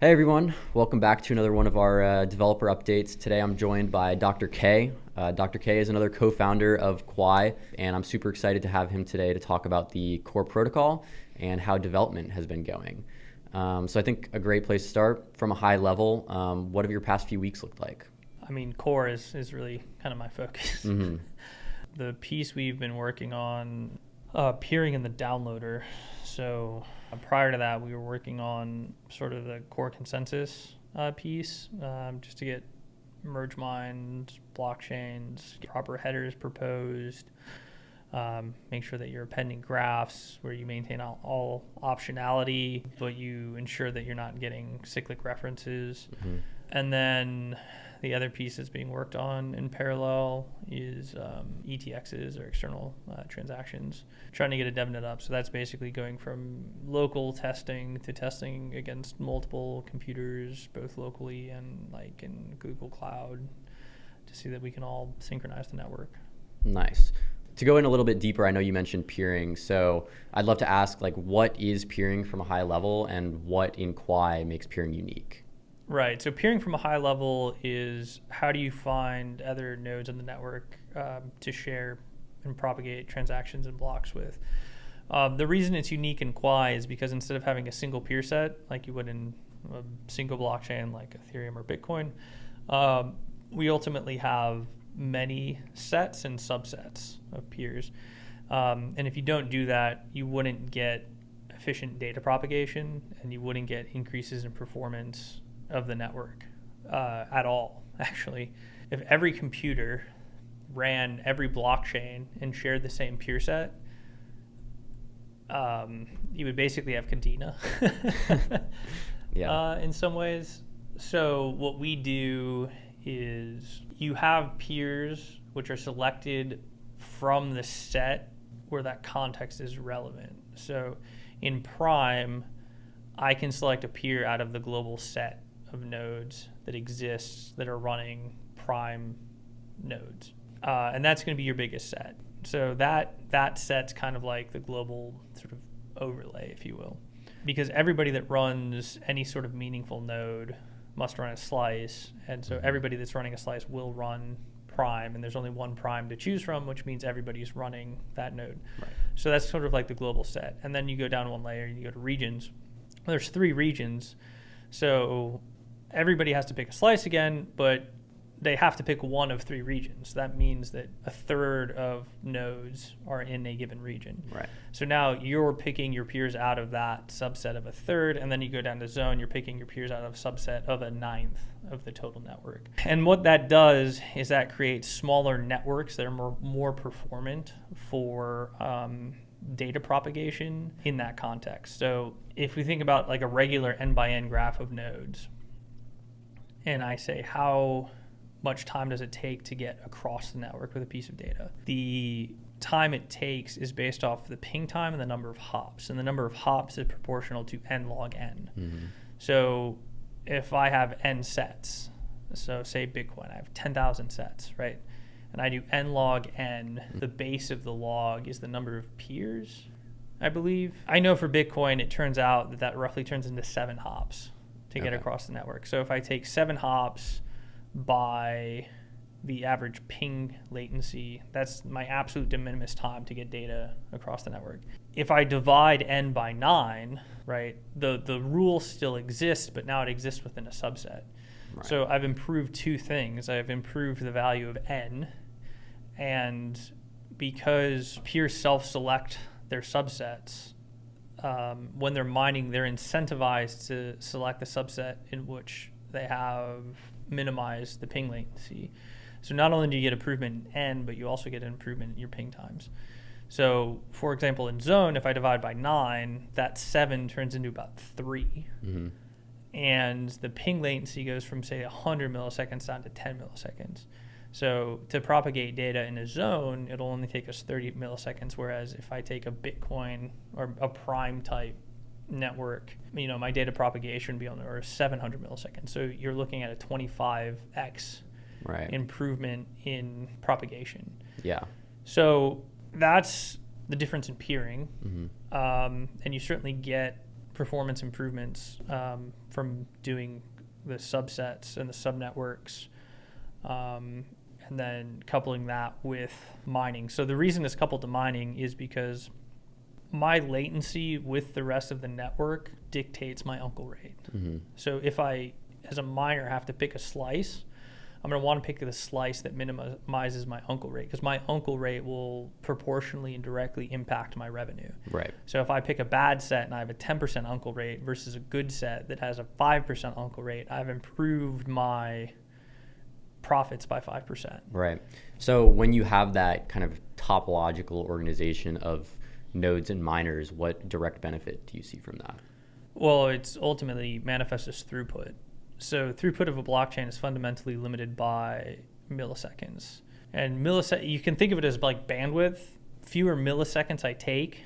Hey everyone, welcome back to another one of our developer updates. Today I'm joined by Dr. K. Dr. K is another co-founder of Quai, and I'm super excited to have him today to talk about the core protocol and how development has been going. So I think a great place to start from a high level, what have your past few weeks looked like? I mean, core is really kind of my focus. Mm-hmm. The piece we've been working on, peering in the downloader. So prior to that, we were working on sort of the core consensus piece, just to get merge minds, blockchains, proper headers proposed, make sure that you're appending graphs where you maintain all optionality, but you ensure that you're not getting cyclic references. Mm-hmm. And then the other piece that's being worked on in parallel is ETXs or external transactions, trying to get a Devnet up. So that's basically going from local testing to testing against multiple computers, both locally and like in Google Cloud, to see that we can all synchronize the network. Nice. To go in a little bit deeper, I know you mentioned peering, so I'd love to ask, like, what is peering from a high level and what in Quai makes peering unique? Right. So peering from a high level is how do you find other nodes in the network to share and propagate transactions and blocks with. The reason it's unique in Quai is because instead of having a single peer set like you would in a single blockchain like Ethereum or Bitcoin, we ultimately have many sets and subsets of peers. And if you don't do that, you wouldn't get efficient data propagation and you wouldn't get increases in performance of the network at all, actually. If every computer ran every blockchain and shared the same peer set, you would basically have Cantina Yeah. in some ways. So what we do is you have peers which are selected from the set where that context is relevant. So in Prime, I can select a peer out of the global set of nodes that exists that are running Prime nodes. And that's going to be your biggest set. So that set's kind of like the global sort of overlay, if you will. Because everybody that runs any sort of meaningful node must run a slice. And so everybody that's running a slice will run Prime. And there's only one Prime to choose from, which means everybody's running that node. Right. So that's sort of like the global set. And then you go down one layer, you go to regions. Well, there's 3 regions. So everybody has to pick a slice again, but they have to pick one of 3 regions. That means that a third of nodes are in a given region. Right. So now you're picking your peers out of that subset of a third, and then you go down to zone, you're picking your peers out of a subset of a ninth of the total network. And what that does is that creates smaller networks that are more performant for data propagation in that context. So if we think about like a regular n by n graph of nodes, and I say how much time does it take to get across the network with a piece of data? The time it takes is based off the ping time and the number of hops. And the number of hops is proportional to n log n. Mm-hmm. So if I have n sets, so say Bitcoin, I have 10,000 sets, right? And I do n log n, the base of the log is the number of peers, I believe. I know for Bitcoin, it turns out that roughly turns into 7 hops to get across the network. So if I take 7 hops by the average ping latency, that's my absolute de minimis time to get data across the network. If I divide n by 9, right, the rule still exists, but now it exists within a subset. Right. So I've improved 2 things. I've improved the value of n, and because peers self-select their subsets, when they're mining, they're incentivized to select the subset in which they have minimized the ping latency. So not only do you get improvement in n, but you also get an improvement in your ping times. So for example, in zone, if I divide by 9, that 7 turns into about 3. Mm-hmm. And the ping latency goes from, say, 100 milliseconds down to 10 milliseconds. So to propagate data in a zone, it'll only take us 30 milliseconds, whereas if I take a Bitcoin or a Prime type network, my data propagation would be on the order of 700 milliseconds. So you're looking at a 25x improvement in propagation. Yeah. So that's the difference in peering. Mm-hmm. And you certainly get performance improvements from doing the subsets and the subnetworks, and then coupling that with mining. So the reason it's coupled to mining is because my latency with the rest of the network dictates my uncle rate. So if I, as a miner, have to pick a slice, I'm going to want to pick the slice that minimizes my uncle rate, because my uncle rate will proportionally and directly impact my revenue. Right. So if I pick a bad set and I have a 10% uncle rate versus a good set that has a 5% uncle rate, I've improved my profits by 5%. Right. So when you have that kind of topological organization of nodes and miners, what direct benefit do you see from that? Well, it's ultimately manifests as throughput. So throughput of a blockchain is fundamentally limited by milliseconds. And you can think of it as like bandwidth. Fewer milliseconds I take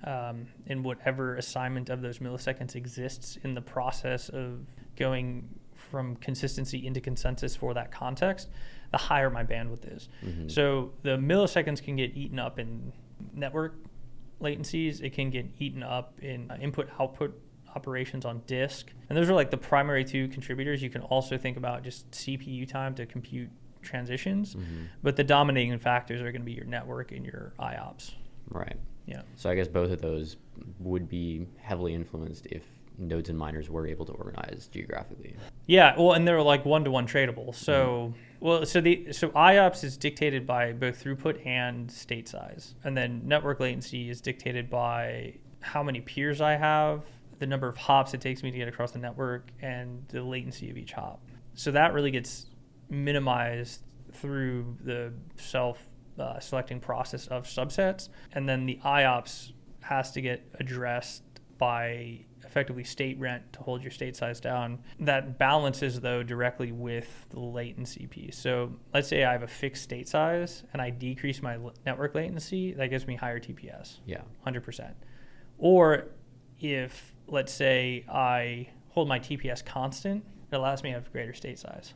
in whatever assignment of those milliseconds exists in the process of going from consistency into consensus for that context, the higher my bandwidth is. So the milliseconds can get eaten up in network latencies. It can get eaten up in input-output operations on disk. And those are like the primary two contributors. You can also think about just CPU time to compute transitions, but the dominating factors are going to be your network and your IOPS. Right. Yeah. So I guess both of those would be heavily influenced if nodes and miners were able to organize geographically. Yeah, well, and they're like one-to-one tradable. So, so IOPS is dictated by both throughput and state size, and then network latency is dictated by how many peers I have, the number of hops it takes me to get across the network, and the latency of each hop. So that really gets minimized through the selecting process of subsets, and then the IOPS has to get addressed by effectively state rent to hold your state size down. That balances, though, directly with the latency piece. So let's say I have a fixed state size and I decrease my network latency, that gives me higher TPS. Yeah. 100%. Or if, let's say, I hold my TPS constant, it allows me to have greater state size.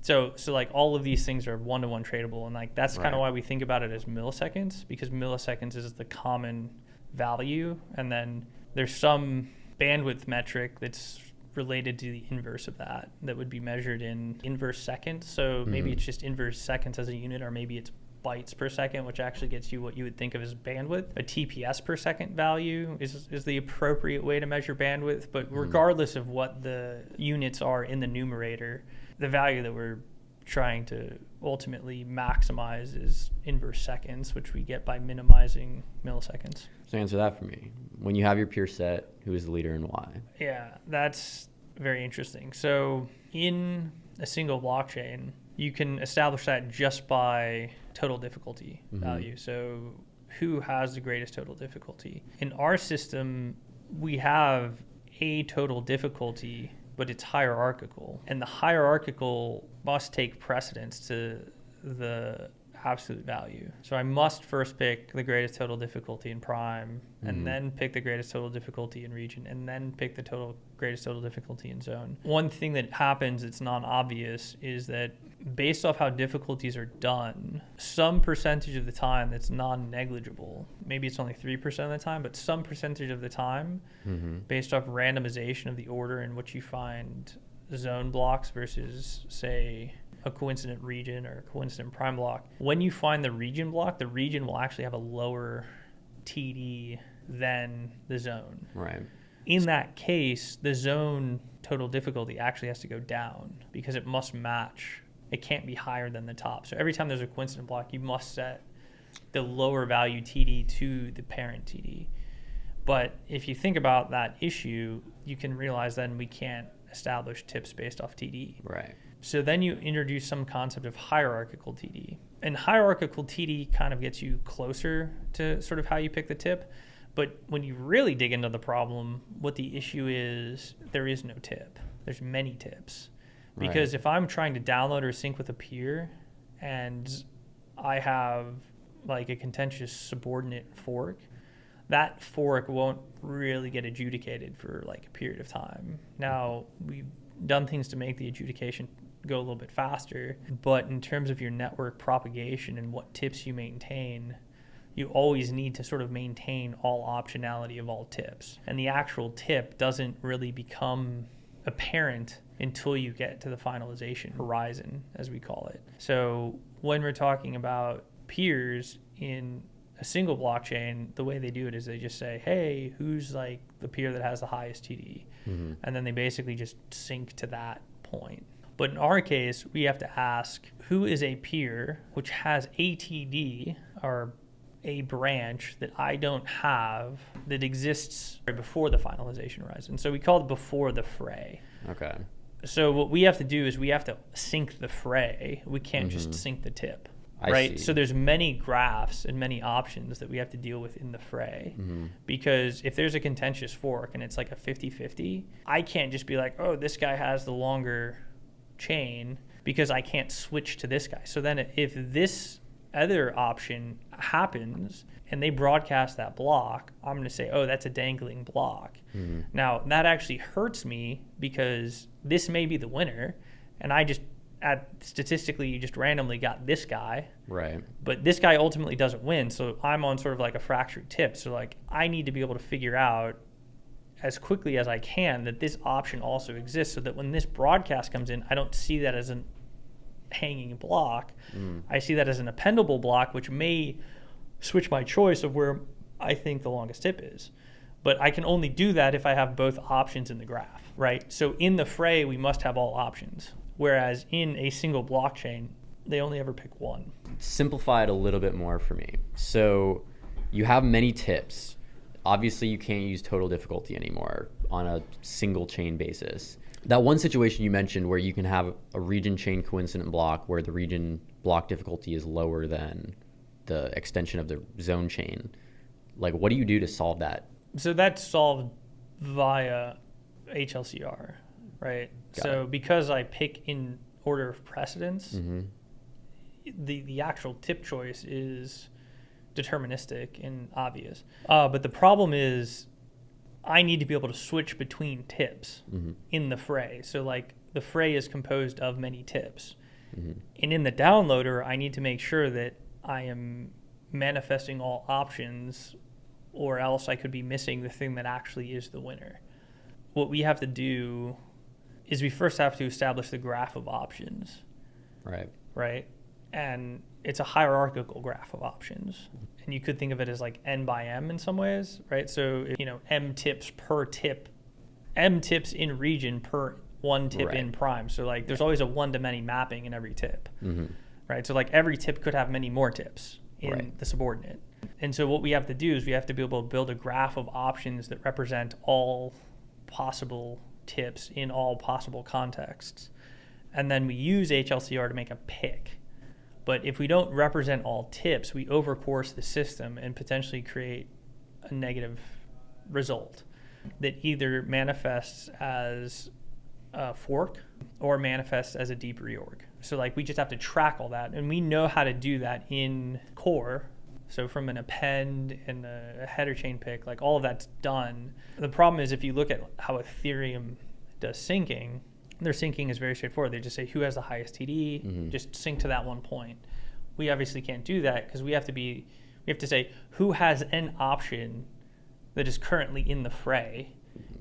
So like all of these things are one-to-one tradable, and like that's kind of why we think about it as milliseconds, because milliseconds is the common value, and then there's some bandwidth metric that's related to the inverse of that would be measured in inverse seconds. So maybe it's just inverse seconds as a unit, or maybe it's bytes per second, which actually gets you what you would think of as bandwidth. A TPS per second value is the appropriate way to measure bandwidth, but regardless of what the units are in the numerator, the value that we're trying to ultimately maximize is inverse seconds, which we get by minimizing milliseconds. So answer that for me. When you have your peer set, who is the leader and why? Yeah, that's very interesting. So in a single blockchain, you can establish that just by total difficulty value. So who has the greatest total difficulty? In our system, we have a total difficulty, but it's hierarchical. And the hierarchical must take precedence to the absolute value. So I must first pick the greatest total difficulty in prime, and then pick the greatest total difficulty in region, and then pick the greatest total difficulty in zone. One thing that happens that's non-obvious is that based off how difficulties are done, some percentage of the time that's non-negligible, maybe it's only 3% of the time, but some percentage of the time, based off randomization of the order in which you find zone blocks versus, say, a coincident region or a coincident prime block. When you find the region block, the region will actually have a lower TD than the zone. Right. In that case, the zone total difficulty actually has to go down because it must match. It can't be higher than the top. So every time there's a coincident block, you must set the lower value TD to the parent TD. But if you think about that issue, you can realize then we can't establish tips based off TD. Right. So then you introduce some concept of hierarchical TD. And hierarchical TD kind of gets you closer to sort of how you pick the tip. But when you really dig into the problem, what the issue is, there is no tip. There's many tips. Because if I'm trying to download or sync with a peer and I have like a contentious subordinate fork, that fork won't really get adjudicated for like a period of time. Now, we've done things to make the adjudication go a little bit faster, but in terms of your network propagation and what tips you maintain, you always need to sort of maintain all optionality of all tips. And the actual tip doesn't really become apparent until you get to the finalization horizon, as we call it. So when we're talking about peers in a single blockchain, the way they do it is they just say, hey, who's like the peer that has the highest TD? Mm-hmm. And then they basically just sync to that point. But in our case, we have to ask, who is a peer which has a TD or a branch that I don't have that exists before the finalization horizon? So we call it before the fray. Okay. So what we have to do is we have to sync the fray. We can't just sync the tip. Right. So there's many graphs and many options that we have to deal with in the fray, because if there's a contentious fork and it's like a 50-50, I can't just be like, oh, this guy has the longer chain, because I can't switch to this guy. So then if this other option happens and they broadcast that block, I'm going to say, oh, that's a dangling block. Now that actually hurts me, because this may be the winner and I just statistically you just randomly got this guy, right? But this guy ultimately doesn't win, so I'm on sort of like a fractured tip. So like I need to be able to figure out as quickly as I can that this option also exists, so that when this broadcast comes in, I don't see that as an hanging block. I see that as an appendable block, which may switch my choice of where I think the longest tip is. But I can only do that if I have both options in the graph, right? So in the fray, we must have all options. Whereas in a single blockchain, they only ever pick one. Simplify it a little bit more for me. So you have many tips. Obviously, you can't use total difficulty anymore on a single chain basis. That one situation you mentioned where you can have a region chain coincident block where the region block difficulty is lower than the extension of the zone chain. Like, what do you do to solve that? So that's solved via HLCR, right? So because I pick in order of precedence, the actual tip choice is deterministic and obvious. But the problem is I need to be able to switch between tips in the fray. So like the fray is composed of many tips. And in the downloader, I need to make sure that I am manifesting all options, or else I could be missing the thing that actually is the winner. What we have to do is we first have to establish the graph of options. Right? And it's a hierarchical graph of options. And you could think of it as like N by M in some ways, right? So, M tips per tip, M tips in region per one tip in prime. So like there's always a one-to-many mapping in every tip, right? So like every tip could have many more tips in the subordinate. And so what we have to do is we have to be able to build a graph of options that represent all possible tips in all possible contexts. And then we use HLCR to make a pick. But if we don't represent all tips, we overcourse the system and potentially create a negative result that either manifests as a fork or manifests as a deep reorg. So like we just have to track all that, and we know how to do that in core. So from an append and a header chain pick, like all of that's done. The problem is if you look at how Ethereum does syncing, their syncing is very straightforward. They just say who has the highest TD, just sync to that one point. We obviously can't do that because we have to say who has an option that is currently in the fray,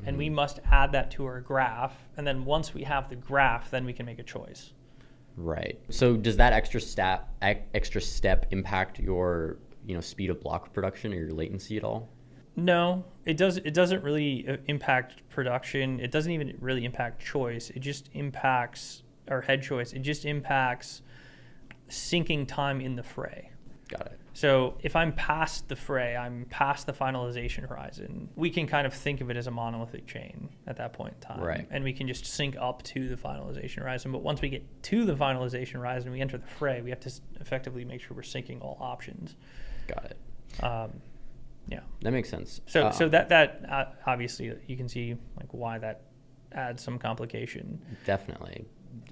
and we must add that to our graph. And then once we have the graph, then we can make a choice. Right. So does that extra step impact your speed of block production or your latency at all? No, it doesn't really impact production. It doesn't even really impact choice. It just impacts our head choice. It just impacts syncing time in the fray. Got it. So if I'm past the fray, I'm past the finalization horizon, we can kind of think of it as a monolithic chain at that point in time. Right. And we can just sync up to the finalization horizon. But once we get to the finalization horizon, we enter the fray, we have to effectively make sure we're syncing all options. Got it. Yeah. That makes sense. So that obviously you can see like why that adds some complication. Definitely.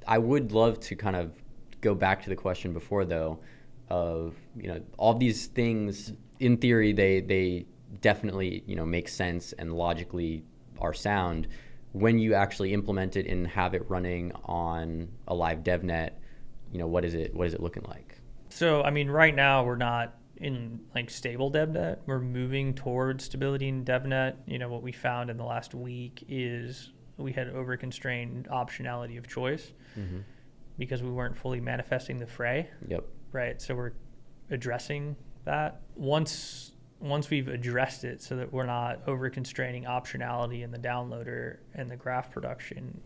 I would love to kind of go back to the question before though, of all these things in theory they definitely make sense and logically are sound. When you actually implement it and have it running on a live Devnet, what is it looking like? So I mean right now we're not in like stable Devnet. We're moving towards stability in Devnet. What we found in the last week is we had over-constrained optionality of choice because we weren't fully manifesting the fray. Yep. Right. So we're addressing that. Once we've addressed it so that we're not over-constraining optionality in the downloader and the graph production,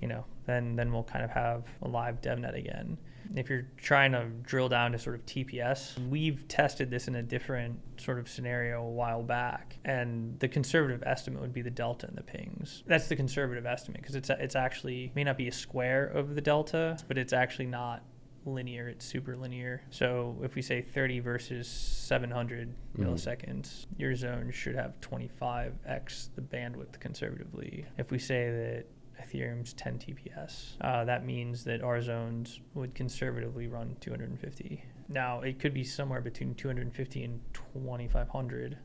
then we'll kind of have a live DevNet again. If you're trying to drill down to sort of TPS, we've tested this in a different sort of scenario a while back, and the conservative estimate would be the delta in the pings. That's the conservative estimate because it's actually may not be a square of the delta, but it's actually not linear, it's super linear. So if we say 30 versus 700 milliseconds, your zone should have 25x the bandwidth conservatively. If we say that Ethereum's 10 TPS, that means that our zones would conservatively run 250. Now, it could be somewhere between 250 and 2500,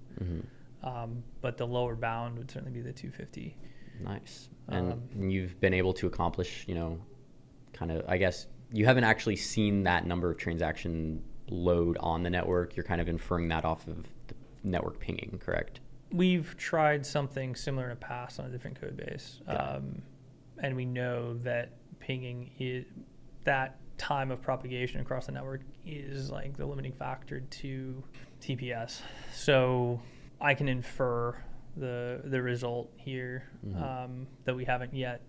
but the lower bound would certainly be the 250. Nice. And you've been able to accomplish, kind of, I guess, you haven't actually seen that number of transaction load on the network. You're kind of inferring that off of the network pinging, correct? We've tried something similar in the past on a different code base. And we know that pinging is that time of propagation across the network is like the limiting factor to TPS. So I can infer the result here that we haven't yet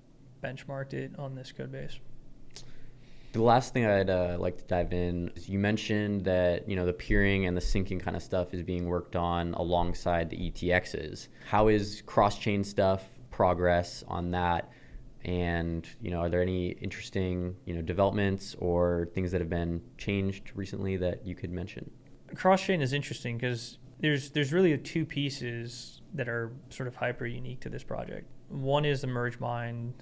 benchmarked it on this code base. The last thing I'd like to dive in is you mentioned that, the peering and the syncing kind of stuff is being worked on alongside the ETXs. How is cross-chain stuff, progress on that? And, are there any interesting, developments or things that have been changed recently that you could mention? Crosschain is interesting because there's really two pieces that are sort of hyper unique to this project. One is the merge mine,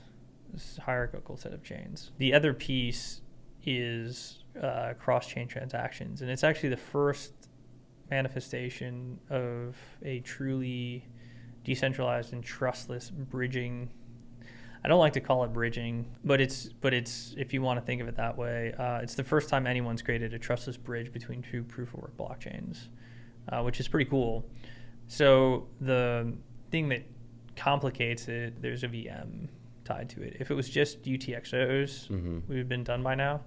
this hierarchical set of chains. The other piece is cross-chain transactions, and it's actually the first manifestation of a truly decentralized and trustless bridging. I don't like to call it bridging, but it's if you want to think of it that way, it's the first time anyone's created a trustless bridge between two proof-of-work blockchains, which is pretty cool. So the thing that complicates it, there's a VM tied to it. If it was just UTXOs, we would have been done by now.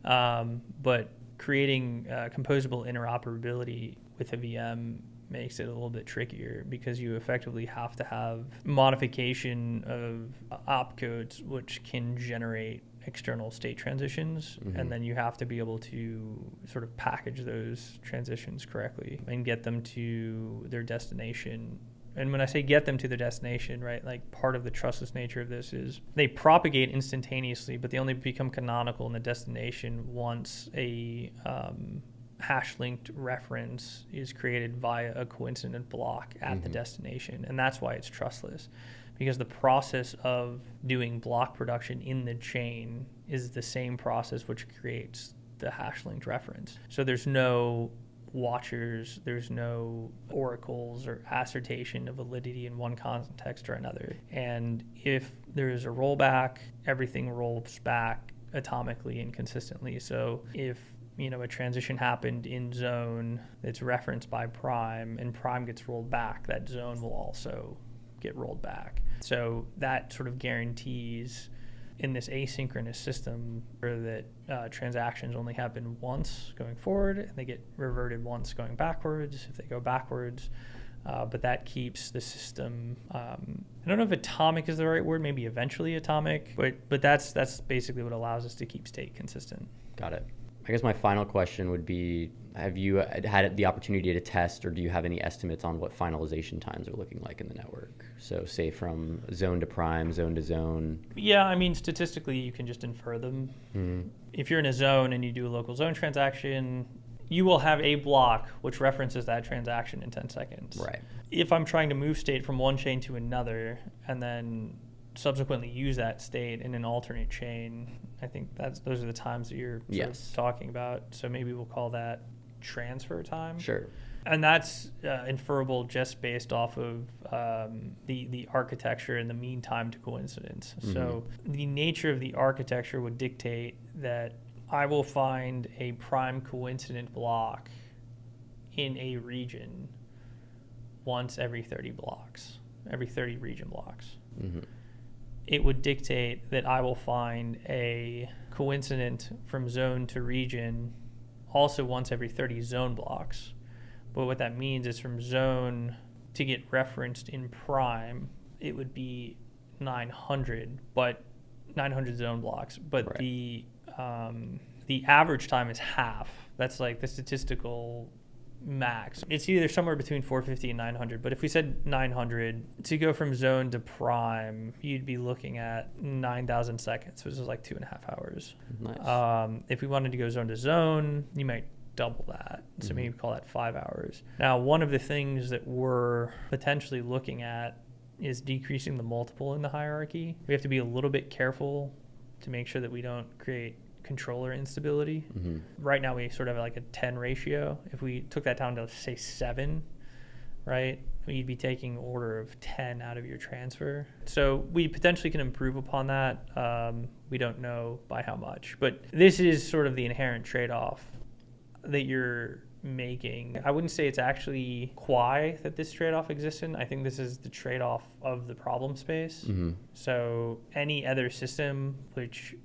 But creating composable interoperability with a VM makes it a little bit trickier because you effectively have to have modification of opcodes which can generate external state transitions, and then you have to be able to sort of package those transitions correctly and get them to their destination. And when I say get them to their destination, right, like part of the trustless nature of this is they propagate instantaneously, but they only become canonical in the destination once a hash-linked reference is created via a coincident block at the destination. And that's why it's trustless, because the process of doing block production in the chain is the same process which creates the hash-linked reference. So there's no watchers, there's no oracles or assertion of validity in one context or another. And if there is a rollback, everything rolls back atomically and consistently. So if a transition happened in zone that's referenced by prime and prime gets rolled back, that zone will also get rolled back. So that sort of guarantees in this asynchronous system that transactions only happen once going forward and they get reverted once going backwards if they go backwards. But that keeps the system, I don't know if atomic is the right word, maybe eventually atomic, but that's basically what allows us to keep state consistent. Got it. I guess my final question would be, have you had the opportunity to test, or do you have any estimates on what finalization times are looking like in the network? So say from zone to prime, zone to zone. Yeah, I mean, statistically, you can just infer them. If you're in a zone and you do a local zone transaction, you will have a block which references that transaction in 10 seconds. Right. If I'm trying to move state from one chain to another and then subsequently use that state in an alternate chain, I think those are the times that you're sort of talking about. So maybe we'll call that transfer time. Sure. And that's inferable just based off of the architecture and the mean time to coincidence. So the nature of the architecture would dictate that I will find a prime coincident block in a region once every 30 blocks, every 30 region blocks. Mm-hmm. It would dictate that I will find a coincident from zone to region also once every 30 zone blocks. But what that means is from zone to get referenced in prime, it would be 900 zone blocks. But right. The average time is half. That's like the statistical max. It's either somewhere between 450 and 900. But if we said 900, to go from zone to prime, you'd be looking at 9,000 seconds, which is like 2.5 hours. Nice. If we wanted to go zone to zone, you might double that. So maybe call that 5 hours. Now, one of the things that we're potentially looking at is decreasing the multiple in the hierarchy. We have to be a little bit careful to make sure that we don't create controller instability. Mm-hmm. Right now we sort of have like a 10 ratio. If we took that down to say 7, right, you'd be taking order of 10 out of your transfer. So we potentially can improve upon that. We don't know by how much, but this is sort of the inherent trade-off that you're making. I wouldn't say it's actually Quai that this trade-off exists in. I think this is the trade-off of the problem space. Mm-hmm. So any other system which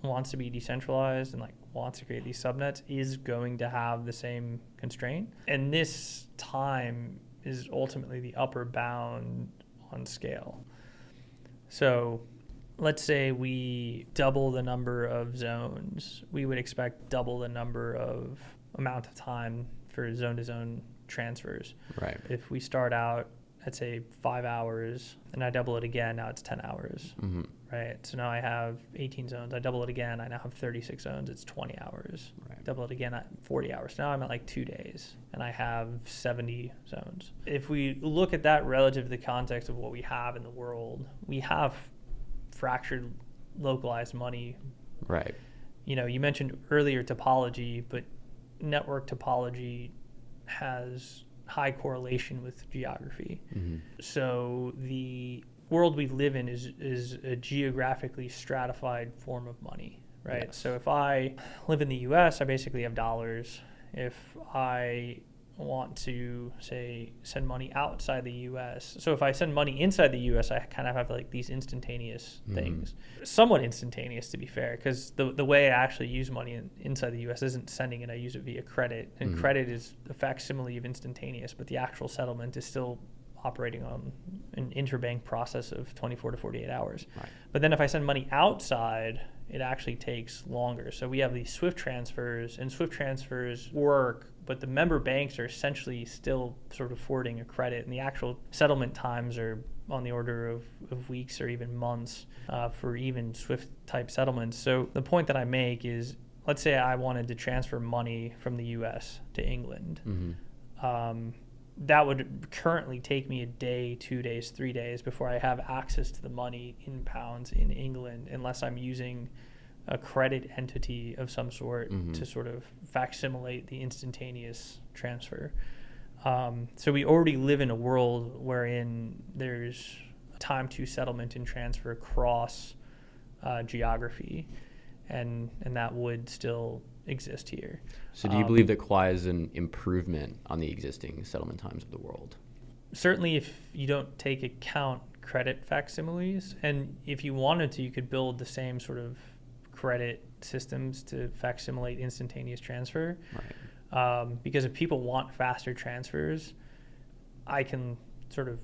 wants to be decentralized and like wants to create these subnets is going to have the same constraint. And this time is ultimately the upper bound on scale. So let's say we double the number of zones. We would expect double the number of amount of time for zone-to-zone transfers. Right. If we start out at, say, 5 hours, and I double it again, now it's 10 hours. Mm-hmm. Right? So now I have 18 zones. I double it again, I now have 36 zones. It's 20 hours. Right. Double it again at 40 hours. Now I'm at like 2 days, and I have 70 zones. If we look at that relative to the context of what we have in the world, we have fractured localized money. Right. You know, you mentioned earlier topology, but network topology has high correlation with geography. Mm-hmm. So the world we live in is a geographically stratified form of money, right? Yes. So if I live in the US, I basically have dollars. If I want to, say, send money outside the US, so if I send money inside the US, I kind of have like these instantaneous things. Somewhat instantaneous, to be fair, because the way I actually use money inside the US isn't sending it, I use it via credit. And credit is a facsimile of instantaneous, but the actual settlement is still operating on an interbank process of 24 to 48 hours. Right. But then if I send money outside, it actually takes longer. So we have these SWIFT transfers, and SWIFT transfers work, but the member banks are essentially still sort of forwarding a credit, and the actual settlement times are on the order of weeks or even months for even SWIFT-type settlements. So the point that I make is, let's say I wanted to transfer money from the U.S. to England. Mm-hmm. That would currently take me a day, 2 days, 3 days before I have access to the money in pounds in England, unless I'm using a credit entity of some sort to sort of facsimilate the instantaneous transfer. So we already live in a world wherein there's time to settlement and transfer across geography, and that would still exist here. So do you believe that Quai is an improvement on the existing settlement times of the world? Certainly, if you don't take account credit facsimiles, and if you wanted to, you could build the same sort of credit systems to facsimilate instantaneous transfer. Right. Because if people want faster transfers, I can sort of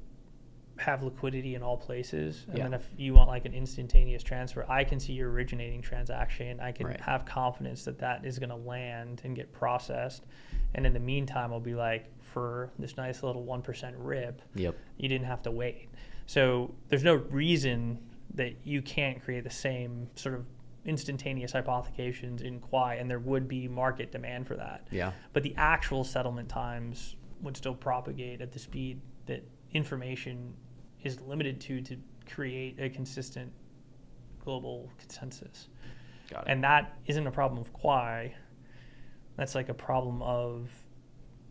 have liquidity in all places, and then if you want like an instantaneous transfer, I can see your originating transaction. I can have confidence that that is going to land and get processed, and in the meantime I'll be like, for this nice little 1% rip, you didn't have to wait. So there's no reason that you can't create the same sort of instantaneous hypothecations in Quai, and there would be market demand for that. But the actual settlement times would still propagate at the speed that information is limited to create a consistent global consensus. Got it. And that isn't a problem of Quai. That's like a problem of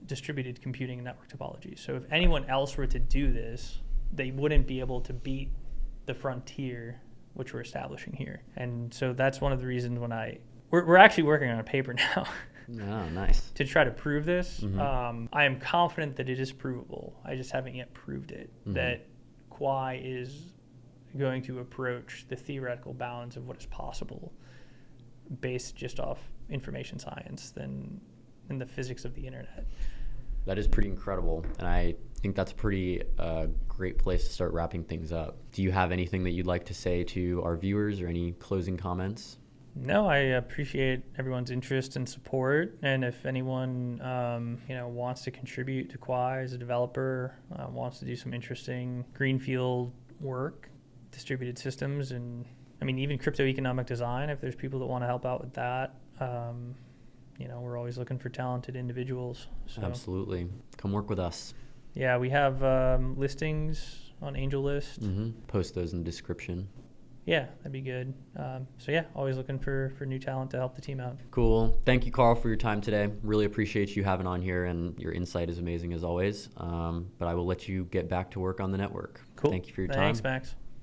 distributed computing and network topology. So if anyone else were to do this, they wouldn't be able to beat the frontier which we're establishing here. And so that's one of the reasons when we're actually working on a paper now Oh, nice. to try to prove this. I am confident that it is provable. I just haven't yet proved it, that Quai is going to approach the theoretical bounds of what is possible based just off information science than in the physics of the internet. That is pretty incredible, and I think that's a pretty great place to start wrapping things up. Do you have anything that you'd like to say to our viewers or any closing comments? No, I appreciate everyone's interest and support, and if anyone wants to contribute to Quai as a developer, wants to do some interesting greenfield work, distributed systems, and I mean even crypto economic design, if there's people that want to help out with that, we're always looking for talented individuals. So, absolutely. Come work with us. Yeah, we have listings on AngelList. Post those in the description. Yeah, that'd be good. Always looking for new talent to help the team out. Cool. Thank you, Carl, for your time today. Really appreciate you having on here, and your insight is amazing as always. But I will let you get back to work on the network. Cool. Thank you for your time. Thanks, Max.